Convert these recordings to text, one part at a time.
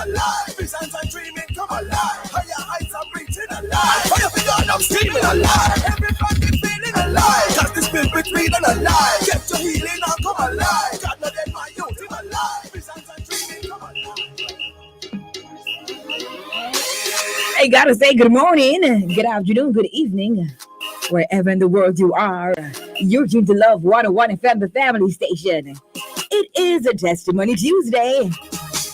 alive. Visions and dreaming come alive. Higher heights I'm reaching alive. Fire for God, I'm streaming alive. Everybody feeling alive. Just the spirit between and alive. Get your healing and come alive. God not dead, my youth him alive. Visions and dreaming come alive. I gotta say good morning, good afternoon, good evening, wherever in the world you are. You're tuned to Love 101 FM, the family station. It is a Testimony Tuesday.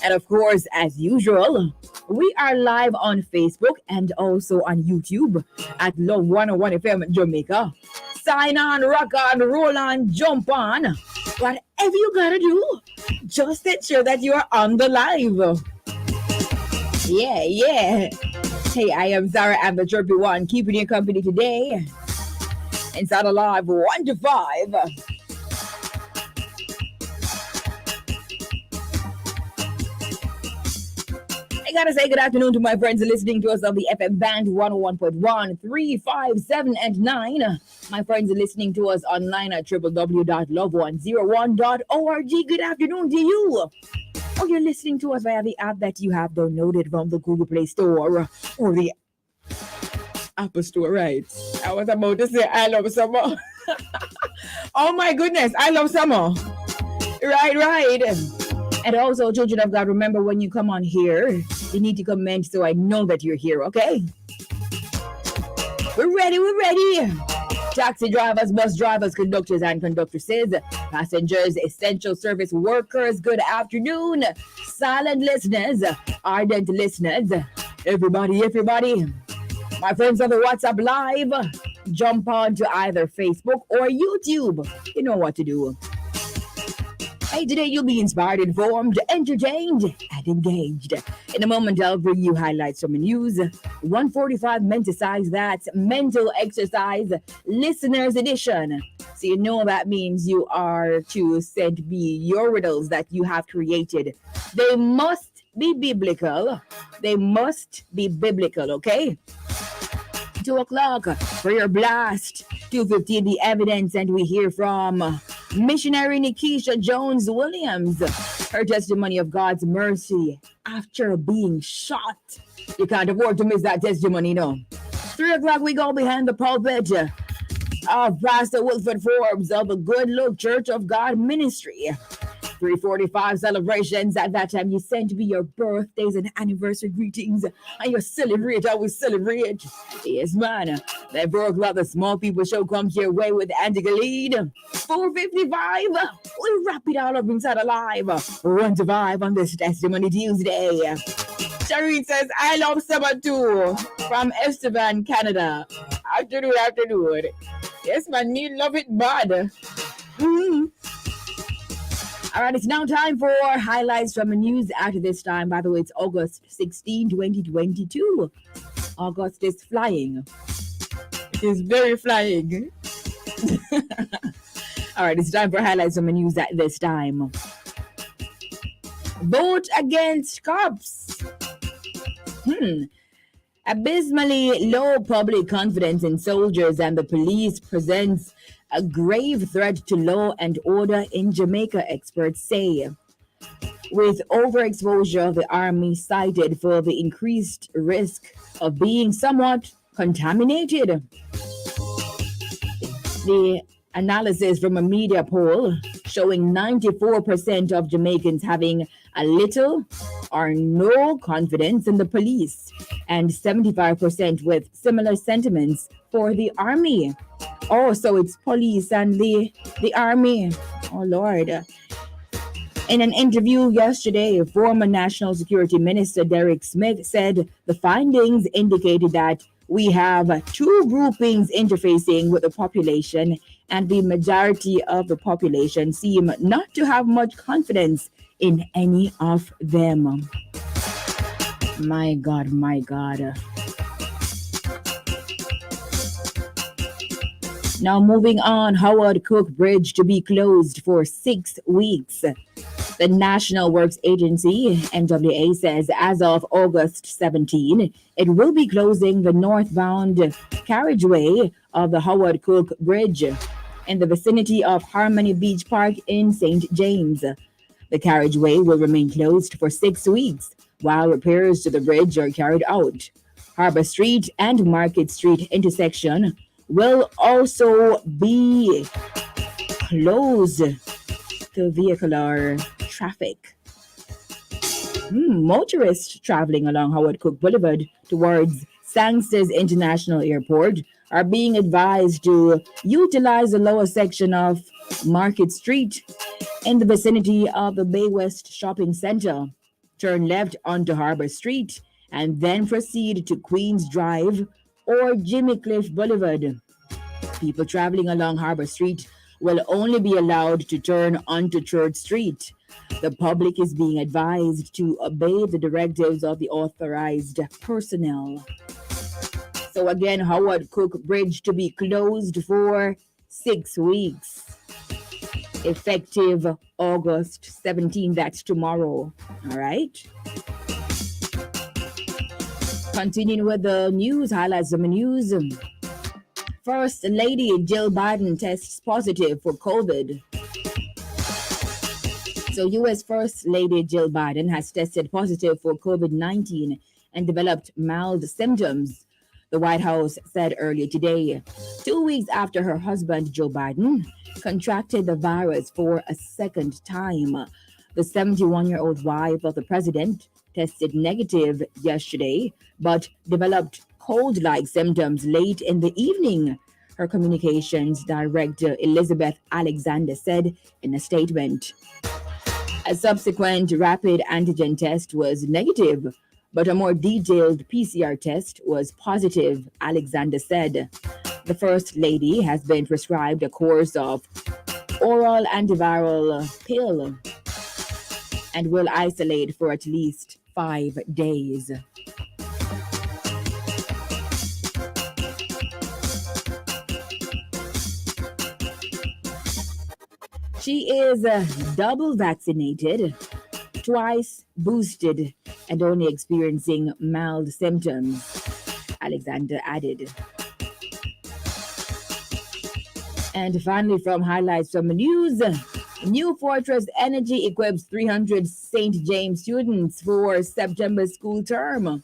And of course, as usual, we are live on Facebook and also on YouTube at Love 101 FM Jamaica. Sign on, rock on, roll on, jump on. Whatever you gotta do, just ensure that you are on the live. Yeah. Hey, I am Sara-Ann, the chirpy one, keeping you company today. Inside Alive 1 to 5. I gotta say good afternoon to my friends listening to us on the FM band 101.1, 3, 5, 7, and 9. My friends listening to us online at www.love101.org. Good afternoon to you. Or you're listening to us via the app that you have downloaded from the Google Play Store or the Apple Store, right? I was about to say I love summer. Oh my goodness, I love summer. Right. And also, children of God, remember when you come on here, you need to comment so I know that you're here, okay? We're ready. Taxi drivers, bus drivers, conductors and conductresses, passengers, essential service workers, good afternoon. Silent listeners, ardent listeners, everybody. My friends on the WhatsApp Live, jump on to either Facebook or YouTube. You know what to do. Hey, today you'll be inspired, informed, entertained, and engaged. In a moment, I'll bring you highlights from the news. 145 Menticize, that's Mental Exercise Listeners Edition. So you know that means you are to send me your riddles that you have created. They must be biblical. Okay? 2 o'clock for your blast. 2:15 the evidence, and we hear from missionary Nikisha Jones Williams, her testimony of God's mercy after being shot. You can't afford to miss that testimony, no. 3 o'clock we go behind the pulpit of Pastor Wilford Forbes of the Good Look Church of God Ministry. 3:45 celebrations. At that time, you send me your birthdays and anniversary greetings, and you celebrate. I will celebrate. Yes, man. Then 4 o'clock, the Small People Show comes your way with Andy Galid. 4:55, we wrap it all up inside Alive 1 to 5 on this Testimony Tuesday. Shareen says, I love summer too, from Esteban, Canada. Afternoon. Yes, man, me love it bad. All right, it's now time for highlights from the news at this time. By the way, it's August 16, 2022. August is flying. It is very flying. All right, it's time for highlights from the news at this time. Vote against cops. Abysmally low public confidence in soldiers and the police presents a grave threat to law and order in Jamaica, experts say. With overexposure of the army cited for the increased risk of being somewhat contaminated. The analysis from a media poll showing 94% of Jamaicans having a little or no confidence in the police and 75% with similar sentiments for the army. Oh, so it's police and the army. Oh, Lord. In an interview yesterday, former National Security Minister Derek Smith said the findings indicated that we have two groupings interfacing with the population, and the majority of the population seem not to have much confidence in any of them. My God. Now moving on, Howard Cook Bridge to be closed for 6 weeks. The National Works Agency, NWA, says as of August 17, it will be closing the northbound carriageway of the Howard Cook Bridge in the vicinity of Harmony Beach Park in St. James. The carriageway will remain closed for 6 weeks while repairs to the bridge are carried out. Harbor Street and Market Street intersection will also be closed to vehicular traffic. Motorists traveling along Howard Cook Boulevard towards Sangsters International Airport are being advised to utilize the lower section of Market Street in the vicinity of the Bay West Shopping Center. Turn left onto Harbor Street and then proceed to Queens Drive or Jimmy Cliff Boulevard. People traveling along Harbor Street will only be allowed to turn onto Church Street. The public is being advised to obey the directives of the authorized personnel. So again, Howard Cook Bridge to be closed for 6 weeks. Effective August 17, that's tomorrow. All right. Continuing with the news, highlights of the news. First Lady Jill Biden tests positive for COVID. So, U.S. First Lady Jill Biden has tested positive for COVID-19 and developed mild symptoms, the White House said earlier today, 2 weeks after her husband, Joe Biden, contracted the virus for a second time. The 71-year-old wife of the president tested negative yesterday, but developed cold-like symptoms late in the evening, her communications director Elizabeth Alexander said in a statement. A subsequent rapid antigen test was negative, but a more detailed PCR test was positive, Alexander said. The First Lady has been prescribed a course of oral antiviral pill and will isolate for at least 5 days. She is double vaccinated, twice boosted, and only experiencing mild symptoms, Alexander added. And finally, from highlights from the news, New Fortress Energy equips 300 St. James students for September school term.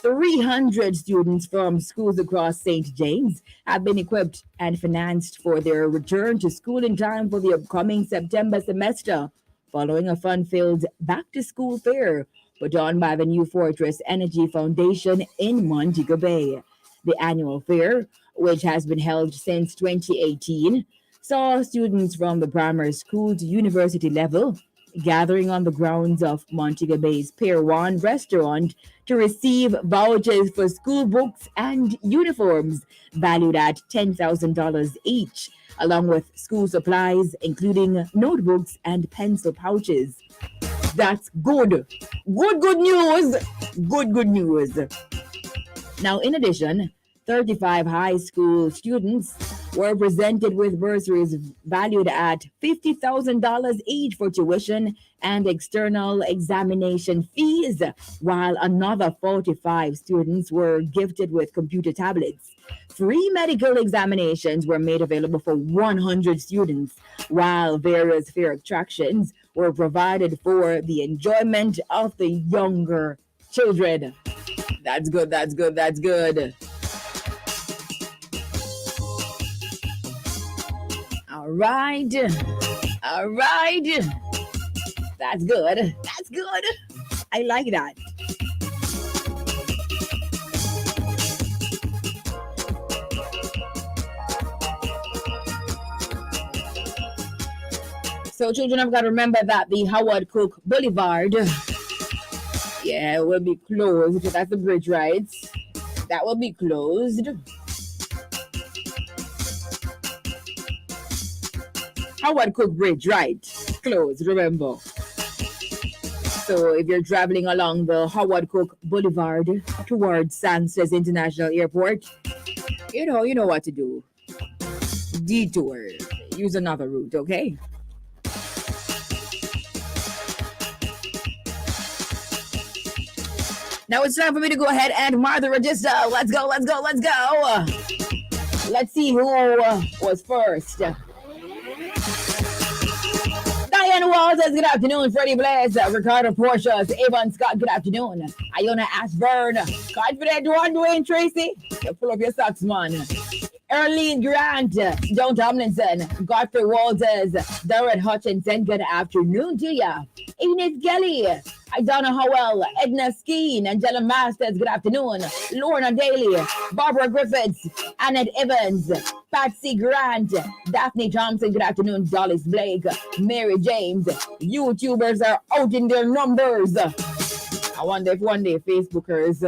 300 students from schools across St. James have been equipped and financed for their return to school in time for the upcoming September semester, following a fun-filled back-to-school fair put on by the New Fortress Energy Foundation in Montego Bay. The annual fair, which has been held since 2018, saw students from the primary school to university level gathering on the grounds of Montego Bay's Pier 1 restaurant to receive vouchers for school books and uniforms valued at $10,000 each, along with school supplies, including notebooks and pencil pouches. That's good. Good news. Good news. Now, in addition, 35 high school students were presented with bursaries valued at $50,000 each for tuition and external examination fees, while another 45 students were gifted with computer tablets. Free medical examinations were made available for 100 students, while various fair attractions were provided for the enjoyment of the younger children. That's good. All right. That's good. I like that. So, children, I've got to remember that the Howard Cook Boulevard, will be closed. That's the bridge, right? That will be closed. Howard Cook Bridge, right? Closed, remember. So if you're traveling along the Howard Cook Boulevard towards Sangsters International Airport, you know what to do. Detour. Use another route, okay? Now it's time for me to go ahead and mark the register. Let's go. Let's see who was first. Ian Walters, good afternoon. Freddie Blaze, Ricardo Portia, Avon Scott, good afternoon. Iona Ashburn, Confident One, Dwayne Tracy, pull up your socks, man. Erlene Grant, Joan Tomlinson, Godfrey Walters, Darren Hutchinson, good afternoon to ya. Ines Kelly, Idonna Howell, Edna Skeen, Angela Masters, good afternoon. Lorna Daly, Barbara Griffiths, Annette Evans, Patsy Grant, Daphne Thompson, good afternoon. Dolly Blake, Mary James. YouTubers are out in their numbers. I wonder if one day Facebookers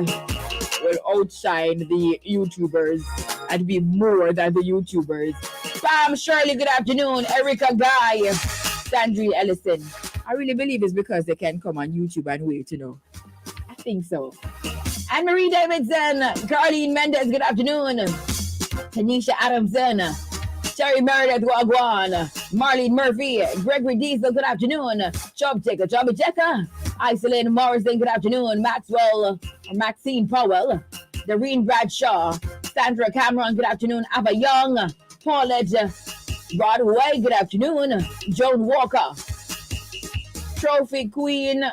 will outshine the YouTubers and be more than the YouTubers. Pam Shirley, good afternoon. Erica Guy, Sandri Ellison. I really believe it's because they can come on YouTube and wait, you know. I think so. Anne-Marie Davidson, Carlene Mendez, good afternoon. Tanisha Adamson, Terry Meredith Wagwan, Marlene Murphy, Gregory Diesel, good afternoon. Chubby Checker, Isolane Morrison, good afternoon. Maxine Powell, Doreen Bradshaw, Sandra Cameron, good afternoon. Ava Young, Paulette Broadway, good afternoon. Joan Walker, Trophy Queen,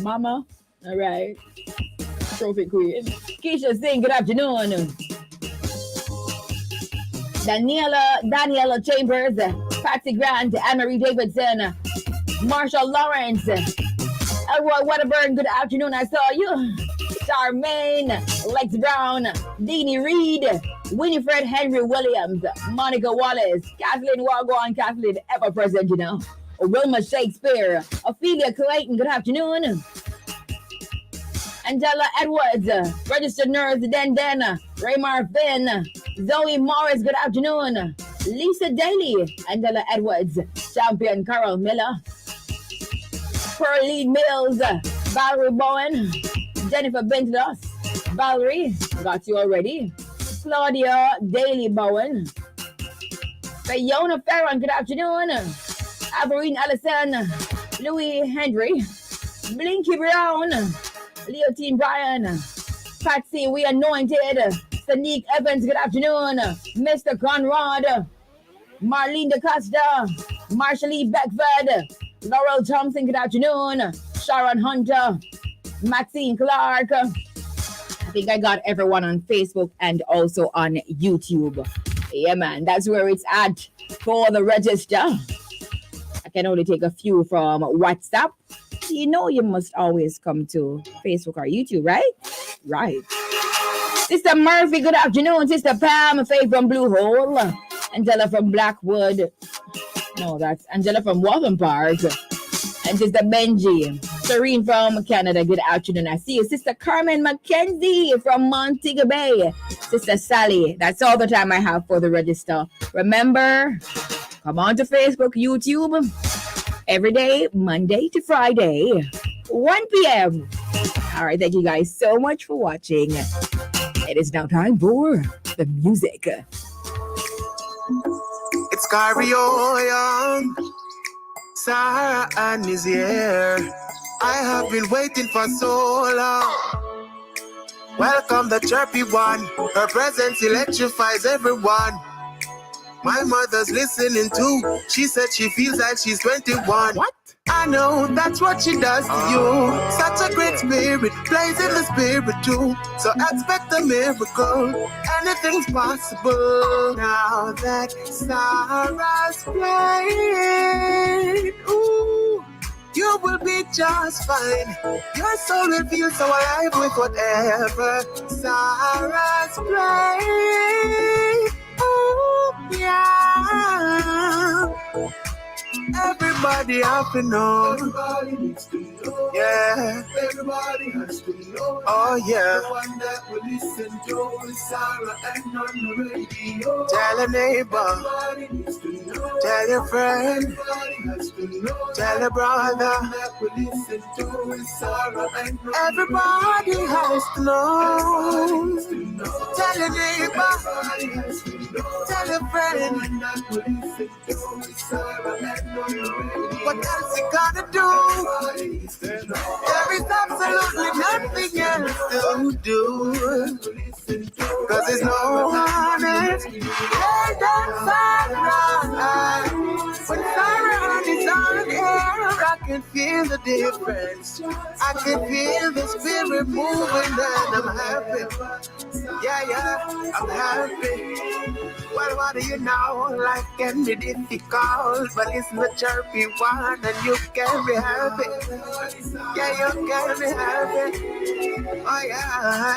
Mama, all right. Trophy Queen. Keisha Singh, good afternoon. Daniela Chambers, Patsy Grant, Anne-Marie Davidson, Marshall Lawrence, Elroy Wedderburn, good afternoon, I saw you. Charmaine, Lex Brown, Deanie Reed, Winifred Henry Williams, Monica Wallace, Kathleen Wagwan, Kathleen ever present, you know. Wilma Shakespeare, Ophelia Clayton, good afternoon. Angela Edwards, registered nurse Den, Raymar Finn, Zoe Morris, good afternoon. Lisa Daly, Angela Edwards, Champion Carol Miller, Pearline Mills, Valerie Bowen, Jennifer Bentos, Valerie, got you already. Claudia Daly Bowen, Fiona Farron, good afternoon. Averine Allison, Louis Henry, Blinky Brown, Leotine Bryan, Patsy We Anointed, Sanique Evans, good afternoon. Mr. Conrad, Marlene DaCosta, Marshallee Beckford, Laurel Thompson, good afternoon. Sharon Hunter, Maxine Clark. I think I got everyone on Facebook and also on YouTube. Yeah, man, that's where it's at for the register. I can only take a few from WhatsApp. You know you must always come to Facebook or YouTube, right? Right. Sister Murphy, good afternoon. Sister Pam, Faith from Blue Hole. Angela from Blackwood. No, that's Angela from Waltham Park. And Sister Benji. Serene from Canada, good afternoon. I see you. Sister Carmen McKenzie from Montego Bay. Sister Sally, that's all the time I have for the register. Remember, come on to Facebook, YouTube. Every day, Monday to Friday, 1 p.m. All right, thank you guys so much for watching. It is now time for the music. It's karaoke. Sara-Ann is here. I have been waiting for so long. Welcome the chirpy one. Her presence electrifies everyone. My mother's listening too. She said she feels like she's 21. What? I know that's what she does to you. Such a great spirit, plays in the spirit too. So expect a miracle. Anything's possible. Now that Sarah's playing, ooh, you will be just fine. Your soul will feel so alive with whatever Sarah's playing. Ooh, yeah. Everybody have to know. Everybody needs to know. Yeah. Everybody has to know. Oh yeah. The one that will listen to is Sara-Ann on the radio. Tell a neighbor. Everybody needs to know. Tell your friend. Everybody has to know. Tell a brother. The one that will listen to is Sara-Ann. Everybody has to know. Tell a neighbor. Everybody has to know. Tell a friend. The one that will listen to is Sara-Ann. What else you gonna do? There is absolutely nothing else to do. Cause there's no one else. Hey, that's Sara-Ann. When Sara-Ann feel the difference. I can feel the spirit moving and I'm happy. Yeah, I'm happy. Well, what do you know? Life can be difficult, but it's not chirpy one, and you can be happy. Yeah, you can be happy. Oh, yeah.